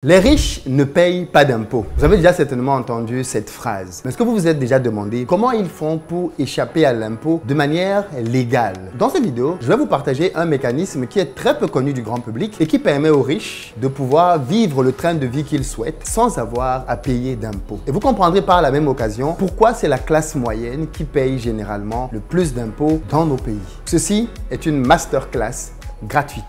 Les riches ne payent pas d'impôts. Vous avez déjà certainement entendu cette phrase. Mais est-ce que vous vous êtes déjà demandé comment ils font pour échapper à l'impôt de manière légale? Dans cette vidéo, je vais vous partager un mécanisme qui est très peu connu du grand public et qui permet aux riches de pouvoir vivre le train de vie qu'ils souhaitent sans avoir à payer d'impôts. Et vous comprendrez par la même occasion pourquoi c'est la classe moyenne qui paye généralement le plus d'impôts dans nos pays. Ceci est une masterclass gratuite.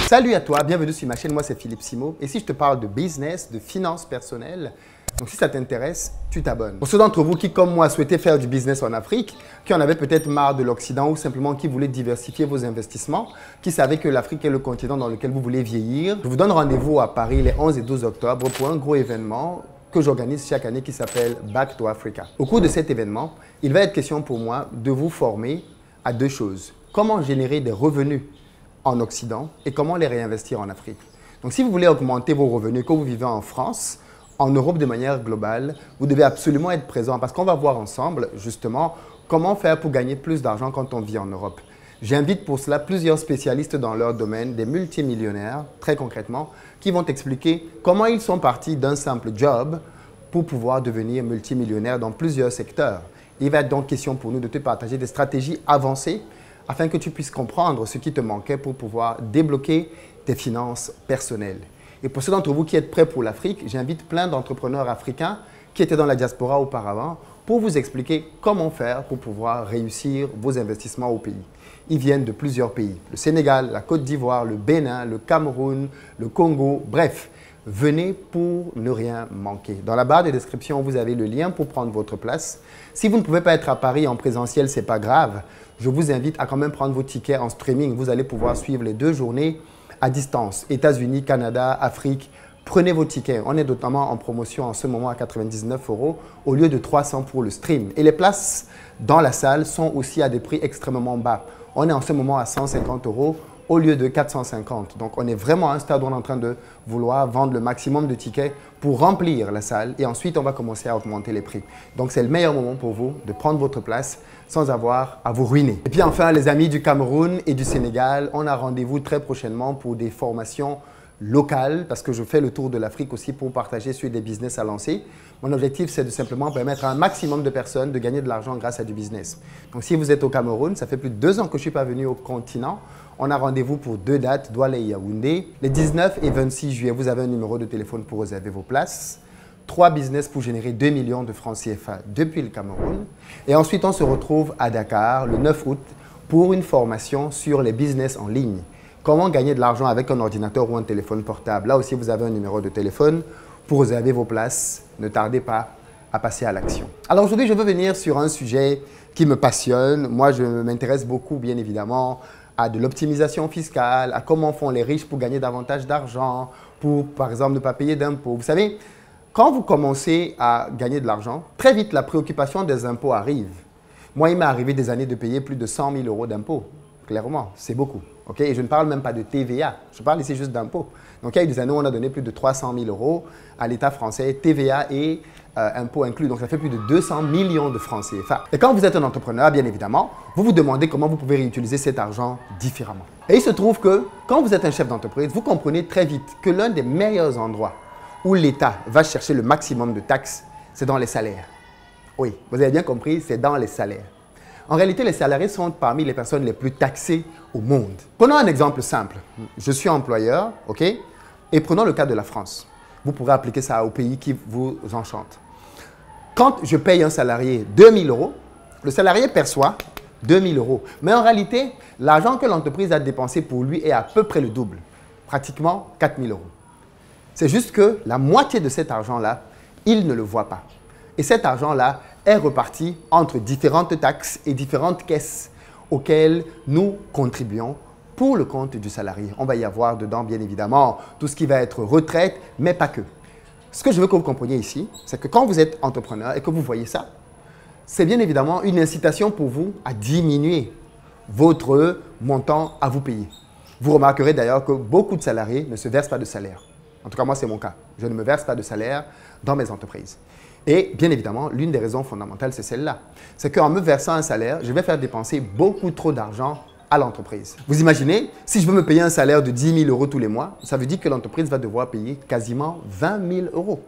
Salut à toi, bienvenue sur ma chaîne, moi c'est Philippe Simo et si je te parle de business, de finances personnelles, donc si ça t'intéresse, tu t'abonnes. Pour ceux d'entre vous qui comme moi souhaitaient faire du business en Afrique, qui en avaient peut-être marre de l'Occident ou simplement qui voulaient diversifier vos investissements, qui savaient que l'Afrique est le continent dans lequel vous voulez vieillir, je vous donne rendez-vous à Paris les 11 et 12 octobre pour un gros événement que j'organise chaque année qui s'appelle Back to Africa. Au cours de cet événement, il va être question pour moi de vous former à deux choses. Comment générer des revenus en Occident et comment les réinvestir en Afrique. Donc si vous voulez augmenter vos revenus quand vous vivez en France, en Europe de manière globale, vous devez absolument être présent parce qu'on va voir ensemble justement comment faire pour gagner plus d'argent quand on vit en Europe. J'invite pour cela plusieurs spécialistes dans leur domaine, des multimillionnaires, très concrètement, qui vont expliquer comment ils sont partis d'un simple job pour pouvoir devenir multimillionnaires dans plusieurs secteurs. Il va être donc question pour nous de te partager des stratégies avancées afin que tu puisses comprendre ce qui te manquait pour pouvoir débloquer tes finances personnelles. Et pour ceux d'entre vous qui êtes prêts pour l'Afrique, j'invite plein d'entrepreneurs africains qui étaient dans la diaspora auparavant pour vous expliquer comment faire pour pouvoir réussir vos investissements au pays. Ils viennent de plusieurs pays, le Sénégal, la Côte d'Ivoire, le Bénin, le Cameroun, le Congo, bref. Venez pour ne rien manquer. Dans la barre de description, vous avez le lien pour prendre votre place. Si vous ne pouvez pas être à Paris en présentiel, ce n'est pas grave. Je vous invite à quand même prendre vos tickets en streaming. Vous allez pouvoir suivre les 2 journées à distance. États-Unis, Canada, Afrique. Prenez vos tickets. On est notamment en promotion en ce moment à 99 € au lieu de 300 pour le stream. Et les places dans la salle sont aussi à des prix extrêmement bas. On est en ce moment à 150 € au lieu de 450. Donc, on est vraiment à un stade où on est en train de vouloir vendre le maximum de tickets pour remplir la salle. Et ensuite, on va commencer à augmenter les prix. Donc, c'est le meilleur moment pour vous de prendre votre place sans avoir à vous ruiner. Et puis enfin, les amis du Cameroun et du Sénégal, on a rendez-vous très prochainement pour des formations locales parce que je fais le tour de l'Afrique aussi pour partager sur des business à lancer. Mon objectif, c'est de simplement permettre à un maximum de personnes de gagner de l'argent grâce à du business. Donc, si vous êtes au Cameroun, ça fait plus de 2 ans que je ne suis pas venu au continent. On a rendez-vous pour 2 dates, Douala et Yaoundé. Les 19 et 26 juillet, vous avez un numéro de téléphone pour réserver vos places. 3 business pour générer 2 millions de francs CFA depuis le Cameroun. Et ensuite, on se retrouve à Dakar le 9 août pour une formation sur les business en ligne. Comment gagner de l'argent avec un ordinateur ou un téléphone portable. Là aussi, vous avez un numéro de téléphone pour réserver vos places. Ne tardez pas à passer à l'action. Alors aujourd'hui, je veux venir sur un sujet qui me passionne. Moi, je m'intéresse beaucoup, bien évidemment, à de l'optimisation fiscale, à comment font les riches pour gagner davantage d'argent, pour, par exemple, ne pas payer d'impôts. Vous savez, quand vous commencez à gagner de l'argent, très vite, la préoccupation des impôts arrive. Moi, il m'est arrivé des années de payer plus de 100 000 € d'impôts. Clairement, c'est beaucoup. Okay? Et je ne parle même pas de TVA, je parle ici juste d'impôts. Donc, il y a eu des années où on a donné plus de 300 000 € à l'État français, TVA et impôts inclus. Donc, ça fait plus de 200 millions de francs CFA. Et quand vous êtes un entrepreneur, bien évidemment, vous vous demandez comment vous pouvez réutiliser cet argent différemment. Et il se trouve que quand vous êtes un chef d'entreprise, vous comprenez très vite que l'un des meilleurs endroits où l'État va chercher le maximum de taxes, c'est dans les salaires. Oui, vous avez bien compris, c'est dans les salaires. En réalité, les salariés sont parmi les personnes les plus taxées au monde. Prenons un exemple simple. Je suis employeur, ok? Et prenons le cas de la France. Vous pourrez appliquer ça au pays qui vous enchante. Quand je paye un salarié 2 000 €, le salarié perçoit 2 000 €. Mais en réalité, l'argent que l'entreprise a dépensé pour lui est à peu près le double, pratiquement 4 000 €. C'est juste que la moitié de cet argent-là, il ne le voit pas. Et cet argent-là est reparti entre différentes taxes et différentes caisses auxquelles nous contribuons pour le compte du salarié. On va y avoir dedans, bien évidemment, tout ce qui va être retraite, mais pas que. Ce que je veux que vous compreniez ici, c'est que quand vous êtes entrepreneur et que vous voyez ça, c'est bien évidemment une incitation pour vous à diminuer votre montant à vous payer. Vous remarquerez d'ailleurs que beaucoup de salariés ne se versent pas de salaire. En tout cas, moi, c'est mon cas. Je ne me verse pas de salaire dans mes entreprises. Et bien évidemment, l'une des raisons fondamentales, c'est celle-là. C'est qu'en me versant un salaire, je vais faire dépenser beaucoup trop d'argent à l'entreprise. Vous imaginez, si je veux me payer un salaire de 10 000 € tous les mois, ça veut dire que l'entreprise va devoir payer quasiment 20 000 €.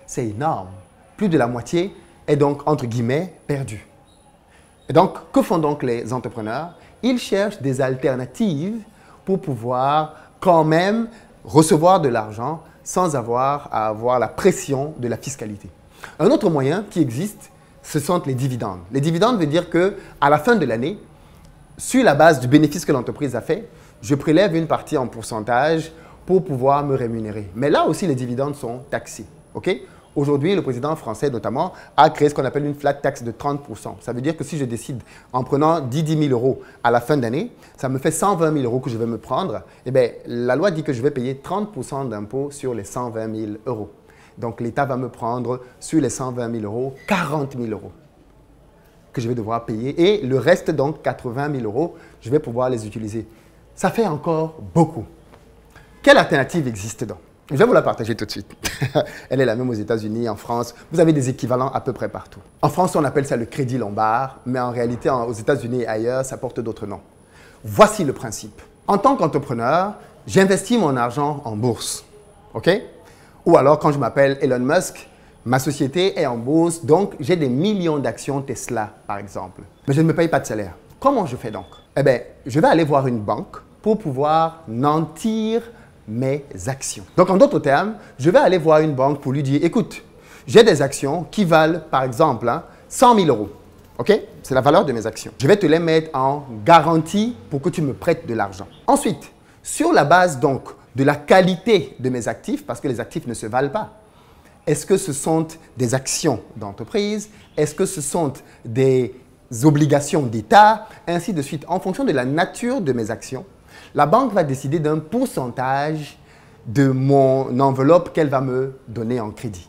C'est énorme. Plus de la moitié est donc, entre guillemets, perdue. Et donc, que font donc les entrepreneurs? Ils cherchent des alternatives pour pouvoir quand même recevoir de l'argent sans avoir à avoir la pression de la fiscalité. Un autre moyen qui existe, ce sont les dividendes. Les dividendes veut dire qu'à la fin de l'année, sur la base du bénéfice que l'entreprise a fait, je prélève une partie en pourcentage pour pouvoir me rémunérer. Mais là aussi, les dividendes sont taxés. Okay? Aujourd'hui, le président français, notamment, a créé ce qu'on appelle une flat tax de 30%. Ça veut dire que si je décide, en prenant 10 000 € à la fin d'année, ça me fait 120 000 € que je vais me prendre. Eh bien, la loi dit que je vais payer 30% d'impôt sur les 120 000 €. Donc, l'État va me prendre sur les 120 000 € 40 000 € que je vais devoir payer. Et le reste, donc 80 000 €, je vais pouvoir les utiliser. Ça fait encore beaucoup. Quelle alternative existe donc? Je vais vous la partager tout de suite. Elle est la même aux États-Unis, en France. Vous avez des équivalents à peu près partout. En France, on appelle ça le crédit lombard, mais en réalité, aux États-Unis et ailleurs, ça porte d'autres noms. Voici le principe. En tant qu'entrepreneur, j'investis mon argent en bourse. OK? Ou alors, quand je m'appelle Elon Musk, ma société est en bourse, donc j'ai des millions d'actions Tesla, par exemple. Mais je ne me paye pas de salaire. Comment je fais donc? Eh bien, je vais aller voir une banque pour pouvoir nantir mes actions. Donc, en d'autres termes, je vais aller voir une banque pour lui dire, écoute, j'ai des actions qui valent, par exemple, 100 000 €. OK? C'est la valeur de mes actions. Je vais te les mettre en garantie pour que tu me prêtes de l'argent. Ensuite, sur la base donc de la qualité de mes actifs, parce que les actifs ne se valent pas, est-ce que ce sont des actions d'entreprise? Est-ce que ce sont des obligations d'État? Ainsi de suite. En fonction de la nature de mes actions, la banque va décider d'un pourcentage de mon enveloppe qu'elle va me donner en crédit.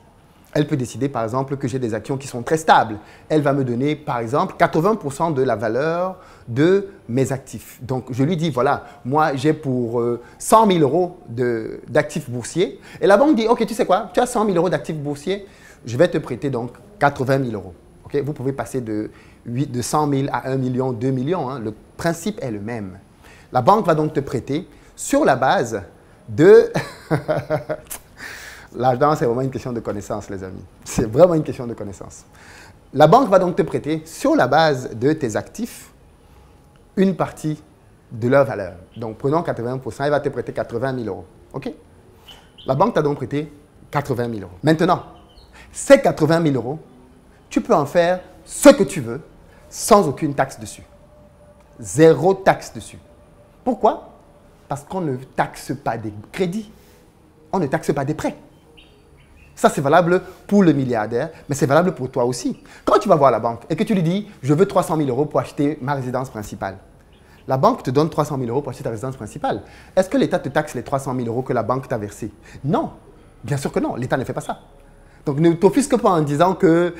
Elle peut décider, par exemple, que j'ai des actions qui sont très stables. Elle va me donner, par exemple, 80% de la valeur de mes actifs. Donc, je lui dis, voilà, moi, j'ai pour 100 000 € d'actifs boursiers. Et la banque dit, OK, tu sais quoi, tu as 100 000 € d'actifs boursiers, je vais te prêter donc 80 000 €. Okay? Vous pouvez passer de 100 000 à 1 million, 2 millions. Hein. Le principe est le même. La banque va donc te prêter sur la base de... L'argent, c'est vraiment une question de connaissance, les amis. C'est vraiment une question de connaissance. La banque va donc te prêter, sur la base de tes actifs, une partie de leur valeur. Donc, prenons 80%, elle va te prêter 80 000 €. OK? La banque t'a donc prêté 80 000 €. Maintenant, ces 80 000 €, tu peux en faire ce que tu veux sans aucune taxe dessus. Zéro taxe dessus. Pourquoi? Parce qu'on ne taxe pas des crédits. On ne taxe pas des prêts. Ça, c'est valable pour le milliardaire, mais c'est valable pour toi aussi. Quand tu vas voir la banque et que tu lui dis « je veux 300 000 € pour acheter ma résidence principale », la banque te donne 300 000 € pour acheter ta résidence principale. Est-ce que l'État te taxe les 300 000 € que la banque t'a versés? Non, bien sûr que non, l'État ne fait pas ça. Donc ne t'offusque pas en disant que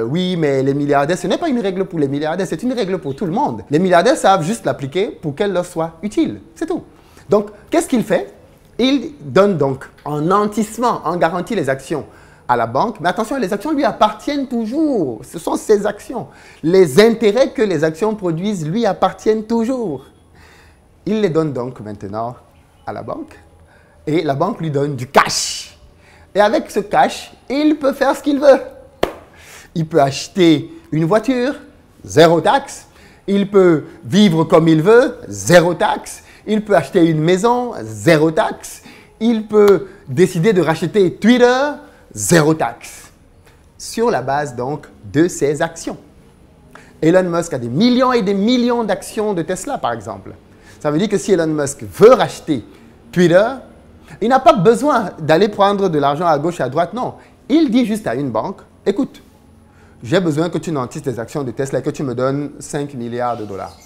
oui, mais les milliardaires, ce n'est pas une règle pour les milliardaires, c'est une règle pour tout le monde. Les milliardaires savent juste l'appliquer pour qu'elle leur soit utile, c'est tout. Donc, qu'est-ce qu'il fait? Il donne donc en nantissement, en garantie les actions à la banque. Mais attention, les actions lui appartiennent toujours. Ce sont ses actions. Les intérêts que les actions produisent lui appartiennent toujours. Il les donne donc maintenant à la banque. Et la banque lui donne du cash. Et avec ce cash, il peut faire ce qu'il veut. Il peut acheter une voiture, zéro taxe. Il peut vivre comme il veut, zéro taxe. Il peut acheter une maison, zéro taxe. Il peut décider de racheter Twitter, zéro taxe. Sur la base donc de ses actions. Elon Musk a des millions et des millions d'actions de Tesla, par exemple. Ça veut dire que si Elon Musk veut racheter Twitter, il n'a pas besoin d'aller prendre de l'argent à gauche et à droite, non. Il dit juste à une banque, écoute, j'ai besoin que tu nantisses tes actions de Tesla et que tu me donnes 5 milliards de dollars.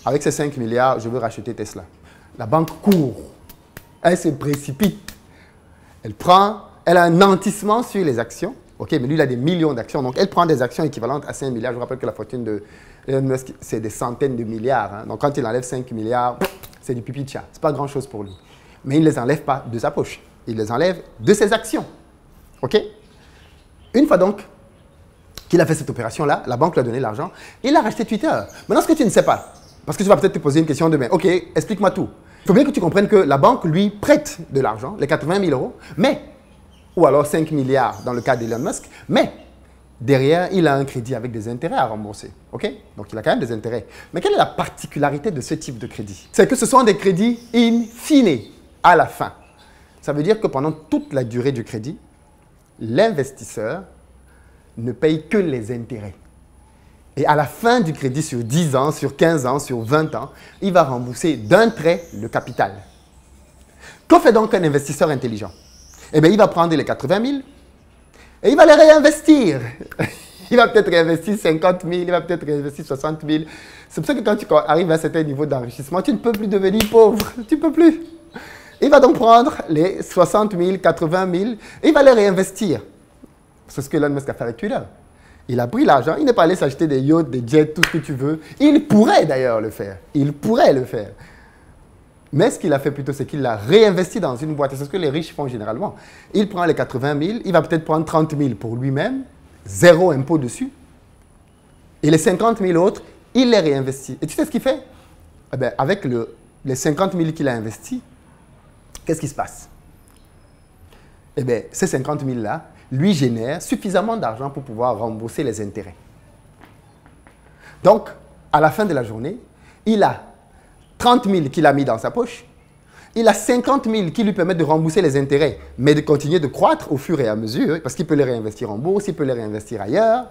Avec ces 5 milliards, je veux racheter Tesla. La banque court. Elle se précipite. Elle a un nantissement sur les actions. OK, mais lui, il a des millions d'actions. Donc, elle prend des actions équivalentes à 5 milliards. Je vous rappelle que la fortune de Elon Musk, c'est des centaines de milliards. Hein. Donc, quand il enlève 5 milliards, c'est du pipi de chat. Ce n'est pas grand-chose pour lui. Mais il ne les enlève pas de sa poche. Il les enlève de ses actions. OK? Une fois donc qu'il a fait cette opération-là, la banque lui a donné l'argent. Il a racheté Twitter. Maintenant, ce que tu ne sais pas, Parce que tu vas peut-être te poser une question demain. Ok, explique-moi tout. Il faut bien que tu comprennes que la banque lui prête de l'argent, les 80 000 euros, mais, ou alors 5 milliards dans le cas d'Elon Musk, mais derrière, il a un crédit avec des intérêts à rembourser. Ok? Donc, il a quand même des intérêts. Mais quelle est la particularité de ce type de crédit? C'est que ce sont des crédits in fine, à la fin. Ça veut dire que pendant toute la durée du crédit, l'investisseur ne paye que les intérêts. Et à la fin du crédit, sur 10 ans, sur 15 ans, sur 20 ans, il va rembourser d'un trait le capital. Que fait donc un investisseur intelligent? Eh bien, il va prendre les 80 000 et il va les réinvestir. Il va peut-être réinvestir 50 000, il va peut-être réinvestir 60 000. C'est pour ça que quand tu arrives à un certain niveau d'enrichissement, tu ne peux plus devenir pauvre. Tu ne peux plus. Il va donc prendre les 60 000, 80 000 et il va les réinvestir. C'est ce que Elon Musk a fait avec Twitter. Il a pris l'argent, il n'est pas allé s'acheter des yachts, des jets, tout ce que tu veux. Il pourrait d'ailleurs le faire. Il pourrait le faire. Mais ce qu'il a fait plutôt, c'est qu'il l'a réinvesti dans une boîte. C'est ce que les riches font généralement. Il prend les 80 000, il va peut-être prendre 30 000 pour lui-même, zéro impôt dessus. Et les 50 000 autres, il les réinvestit. Et tu sais ce qu'il fait? Eh bien, avec les 50 000 qu'il a investis, qu'est-ce qui se passe? Eh bien, ces 50 000-là, lui génère suffisamment d'argent pour pouvoir rembourser les intérêts. Donc, à la fin de la journée, il a 30 000 qu'il a mis dans sa poche, il a 50 000 qui lui permettent de rembourser les intérêts, mais de continuer de croître au fur et à mesure, parce qu'il peut les réinvestir en bourse, il peut les réinvestir ailleurs,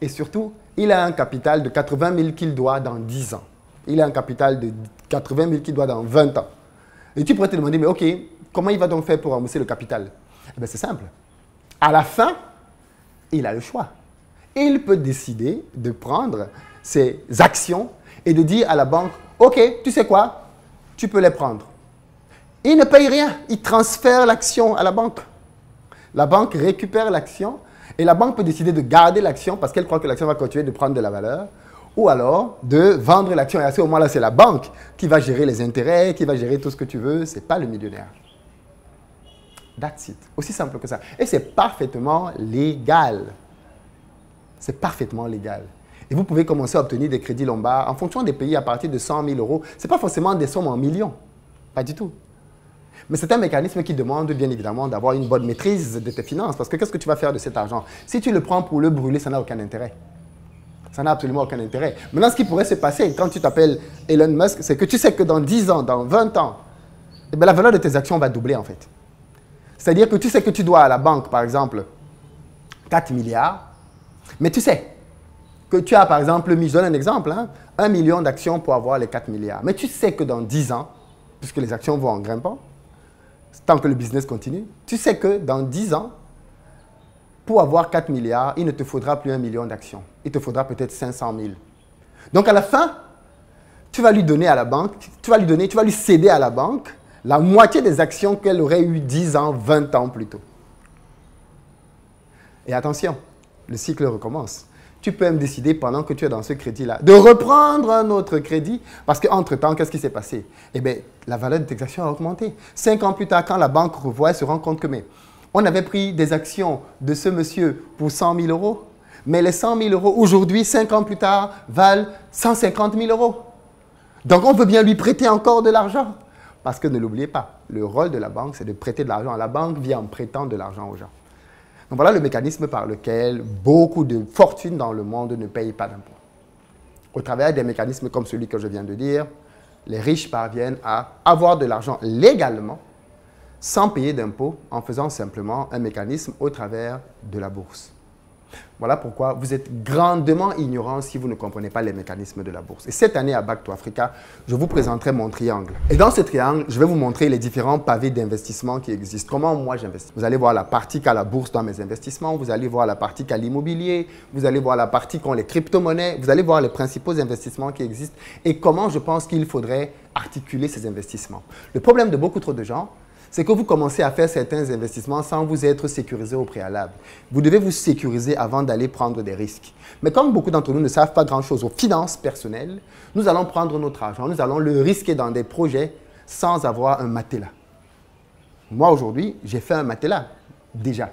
et surtout, il a un capital de 80 000 qu'il doit dans 10 ans. Il a un capital de 80 000 qu'il doit dans 20 ans. Et tu pourrais te demander, mais ok, comment il va donc faire pour rembourser le capital? Eh bien, c'est simple. À la fin, il a le choix. Il peut décider de prendre ses actions et de dire à la banque, ok, tu sais quoi, tu peux les prendre. Il ne paye rien, il transfère l'action à la banque. La banque récupère l'action et la banque peut décider de garder l'action parce qu'elle croit que l'action va continuer de prendre de la valeur ou alors de vendre l'action. Et à ce moment-là, c'est la banque qui va gérer les intérêts, qui va gérer tout ce que tu veux, ce n'est pas le millionnaire. That's it. Aussi simple que ça. Et c'est parfaitement légal. C'est parfaitement légal. Et vous pouvez commencer à obtenir des crédits lombards en fonction des pays à partir de 100 000 euros. Ce n'est pas forcément des sommes en millions. Pas du tout. Mais c'est un mécanisme qui demande bien évidemment d'avoir une bonne maîtrise de tes finances. Parce que qu'est-ce que tu vas faire de cet argent? Si tu le prends pour le brûler, ça n'a aucun intérêt. Ça n'a absolument aucun intérêt. Maintenant, ce qui pourrait se passer quand tu t'appelles Elon Musk, c'est que tu sais que dans 10 ans, dans 20 ans, eh bien, la valeur de tes actions va doubler en fait. C'est-à-dire que tu sais que tu dois à la banque, par exemple, 4 milliards, mais tu sais que tu as, par exemple, je donne un exemple, 1 million d'actions pour avoir les 4 milliards. Mais tu sais que dans 10 ans, puisque les actions vont en grimpant, tant que le business continue, tu sais que dans 10 ans, pour avoir 4 milliards, il ne te faudra plus 1 million d'actions. Il te faudra peut-être 500 000. Donc à la fin, tu vas lui donner à la banque, tu vas lui céder à la banque la moitié des actions qu'elle aurait eues 10 ans, 20 ans plus tôt. Et attention, le cycle recommence. Tu peux même décider, pendant que tu es dans ce crédit-là, de reprendre un autre crédit, parce qu'entre-temps, qu'est-ce qui s'est passé? Eh bien, la valeur de tes actions a augmenté. 5 ans plus tard, quand la banque revoit, elle se rend compte que, mais, on avait pris des actions de ce monsieur pour 100 000 euros, mais les 100 000 euros, aujourd'hui, 5 ans plus tard, valent 150 000 euros. Donc, on veut bien lui prêter encore de l'argent. Parce que ne l'oubliez pas, le rôle de la banque, c'est de prêter de l'argent. La banque vient en prêtant de l'argent aux gens. Donc voilà le mécanisme par lequel beaucoup de fortunes dans le monde ne payent pas d'impôts. Au travers des mécanismes comme celui que je viens de dire, les riches parviennent à avoir de l'argent légalement, sans payer d'impôts, en faisant simplement un mécanisme au travers de la bourse. Voilà pourquoi vous êtes grandement ignorant si vous ne comprenez pas les mécanismes de la bourse. Et cette année à Back to Africa, je vous présenterai mon triangle. Et dans ce triangle, je vais vous montrer les différents pavés d'investissement qui existent. Comment moi j'investis. Vous allez voir la partie qu'a la bourse dans mes investissements, vous allez voir la partie qu'a l'immobilier, vous allez voir la partie qu'ont les crypto-monnaies, vous allez voir les principaux investissements qui existent et comment je pense qu'il faudrait articuler ces investissements. Le problème de beaucoup trop de gens, c'est que vous commencez à faire certains investissements sans vous être sécurisé au préalable. Vous devez vous sécuriser avant d'aller prendre des risques. Mais comme beaucoup d'entre nous ne savent pas grand-chose aux finances personnelles, nous allons prendre notre argent, nous allons le risquer dans des projets sans avoir un matelas. Moi, aujourd'hui, j'ai fait un matelas, déjà,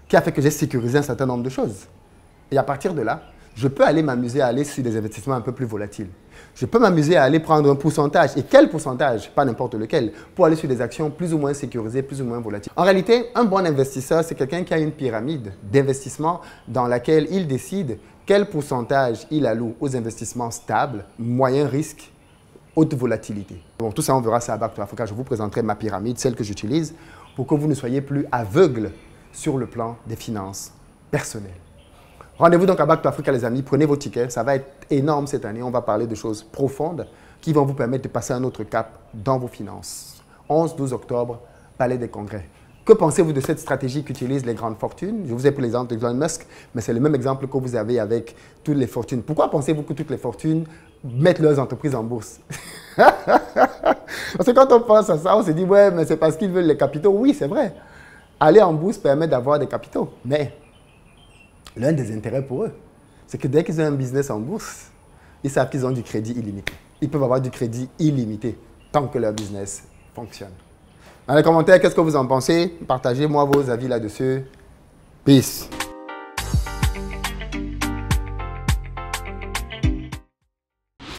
qui a fait que j'ai sécurisé un certain nombre de choses. Et à partir de là, je peux aller m'amuser à aller sur des investissements un peu plus volatiles. Je peux m'amuser à aller prendre un pourcentage. Et quel pourcentage? Pas n'importe lequel. Pour aller sur des actions plus ou moins sécurisées, plus ou moins volatiles. En réalité, un bon investisseur, c'est quelqu'un qui a une pyramide d'investissement dans laquelle il décide quel pourcentage il alloue aux investissements stables, moyen risque, haute volatilité. Bon, tout ça, on verra ça à Back to Africa. Je vous présenterai ma pyramide, celle que j'utilise, pour que vous ne soyez plus aveugle sur le plan des finances personnelles. Rendez-vous donc à Back to Africa, les amis. Prenez vos tickets. Ça va être énorme cette année. On va parler de choses profondes qui vont vous permettre de passer un autre cap dans vos finances. 11-12 octobre, Palais des Congrès. Que pensez-vous de cette stratégie qu'utilisent les grandes fortunes? Je vous ai pris l'exemple de Elon Musk, mais c'est le même exemple que vous avez avec toutes les fortunes. Pourquoi pensez-vous que toutes les fortunes mettent leurs entreprises en bourse? Parce que quand on pense à ça, on se dit, ouais, mais c'est parce qu'ils veulent les capitaux. Oui, c'est vrai. Aller en bourse permet d'avoir des capitaux, mais l'un des intérêts pour eux, c'est que dès qu'ils ont un business en bourse, ils savent qu'ils ont du crédit illimité. Ils peuvent avoir du crédit illimité tant que leur business fonctionne. Dans les commentaires, qu'est-ce que vous en pensez? Partagez-moi vos avis là-dessus. Peace.